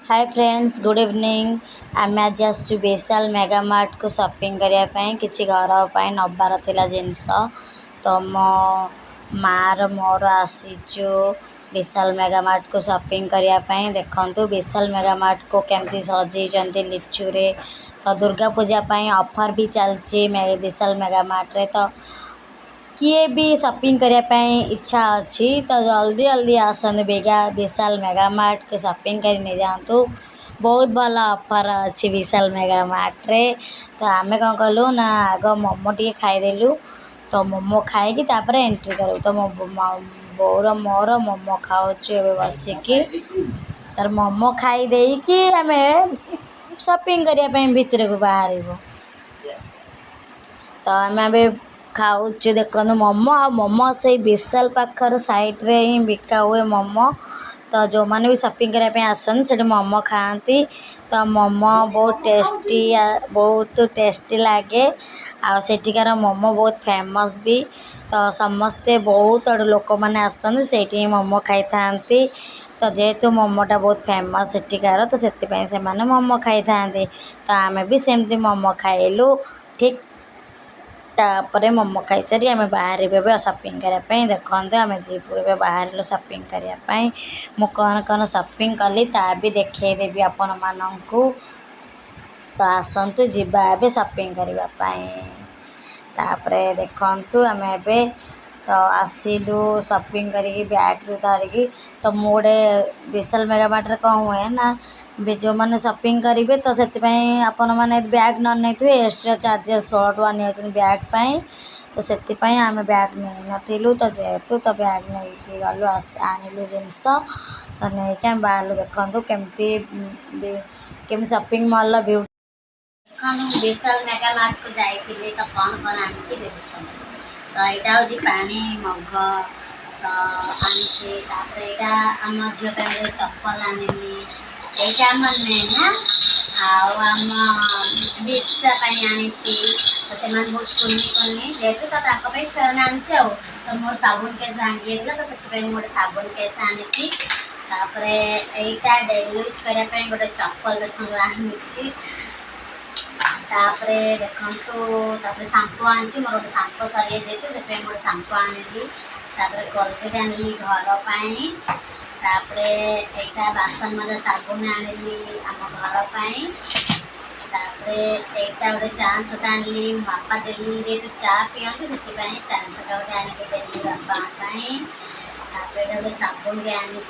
Hi friends, good evening. आम आज आसु विशाल मेगा मार्ट को शॉपिंग करने किसी घर पर नबार थिला जिनस तो मो मार मोर आसीचु विशाल मेगा मार्ट को शॉपिंग करने। देखंतु विशाल मेगा मार्ट को केमती सजेइचंती लिचुरे। तो दुर्गा पूजा ऑफर भी चलची विशाल मेगा मार्ट रे। तो किए भी शॉपिंग करने इच्छा अच्छी तो जल्दी जल्दी आसतु बेगा विशाल मेगा मार्ट के शॉपिंग करने जातु। बहुत भल ऑफर अच्छी विशाल मेगा मार्ट रे। तो आमे कौन कलु ना आग मोमो टे खाईदेलु। तो मोमो खाई तापर एंट्री करूँ। तो मो बोर मोर मोमो खाऊँ बसिकी तार मोमो खाई देकी आमे शॉपिंग करने भितर को बाहर। तो आम खाऊ देखो मोमो आ मोमो से विशाल पाखर साइड रे ही बिका हुए मोमो। तो जो मैंने भी शॉपिंग करने आसन से मोमो खाती। तो मोमो बहुत टेस्टी लगे। आठिकार मोमो बहुत फेमस भी। तो समस्ते बहुत आड़ लोक मैंने आसती मोमो खाई था। तो जेहेतु मोमोटा बहुत फेमस सेठिकार तो से मोमो खाई था। तो आम भी सेमती मोमो खाइलु ठीक। तापर मोमो खाई सारी आम बाहर शॉपिंग करने। देखते आम जीवु बाहर शॉपिंग करने। मु कौन कौन शॉपिंग कली ता भी देखदेवी आपण मानू। तो आसतु जीवा ए शॉपिंग करने। तापर देखु आम ए तो आसिलु शॉपिंग करी बैग रू धरिकी। तो मुझे विशाल मेगा मार्ट रे कौन हुए ना जो मैंने शॉपिंग करेंगे तो से आपण मैंने बैग न नहीं थे एक्स्ट्रा चार्जेस 100 टका नहीं बैग पाई। तो से आम बैग नहीं नथिलु। तो जेहेतु तो बैग नहीं गलु आनिलु जिनस। तो नहीं आम बाहर देखु केमी शॉपिंग मॉल व्यू देखो। विशाल मेगा मार्ट को जाइए तो कौन कौन आनी देखो। तो यहाँ हूँ पानी मग तो आनी आम झील चप्पल आनी यहाँ आम नेना आम बिक्सा आनी। तो से बहुत कुनी कुनी जेहतु तो खेलना आनी। तो मोर साबुन केस भांगी जाता तो से गोटे साबुन केस आनी। तापर यहाँ डेली यूज करने गोटे चप्पल देखो आनी। तापर देखु सांपो आनी मोर गोटे सांपो सरी जेहतु से गोटे सांपो आनी। तापर कोलगेट आनी घरपाई। तापर यहाँ बासन मजा साबुन आनी आम घरपाई। तापर यहाँ गोटे चा छोटा आनी बापा देली जेहतु चा पिंटू से चा छोटा गोटे आनिक देली बापाई। तापर गोटे साबुन भी आनी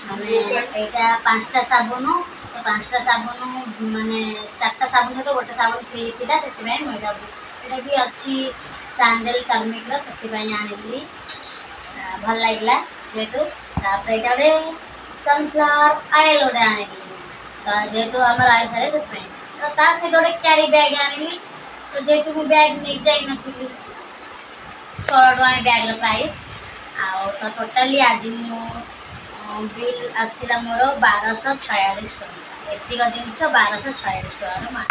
माने यहाँ 5टा साबुन। तो 5टा साबुन माने 4टा साबुन तो गोटे साबुन फ्री था से भी अच्छी सैंडल टर्मिक से आनी भल लगे जेहेतु। तापर यहाँ गोटे सनफ्लावर ऑयल गोटे आनी। तो जेहेतु आम आई सारे तो सहित गोटे क्यारी बैग आनी। तो जेहेतु मुझे बैग नहीं जाई नी 16 टका बैग प्राइस आउ। तो टोटाली आज मो बिल आसला मोर 1246 टका। एतिक जिनस 1246 टका।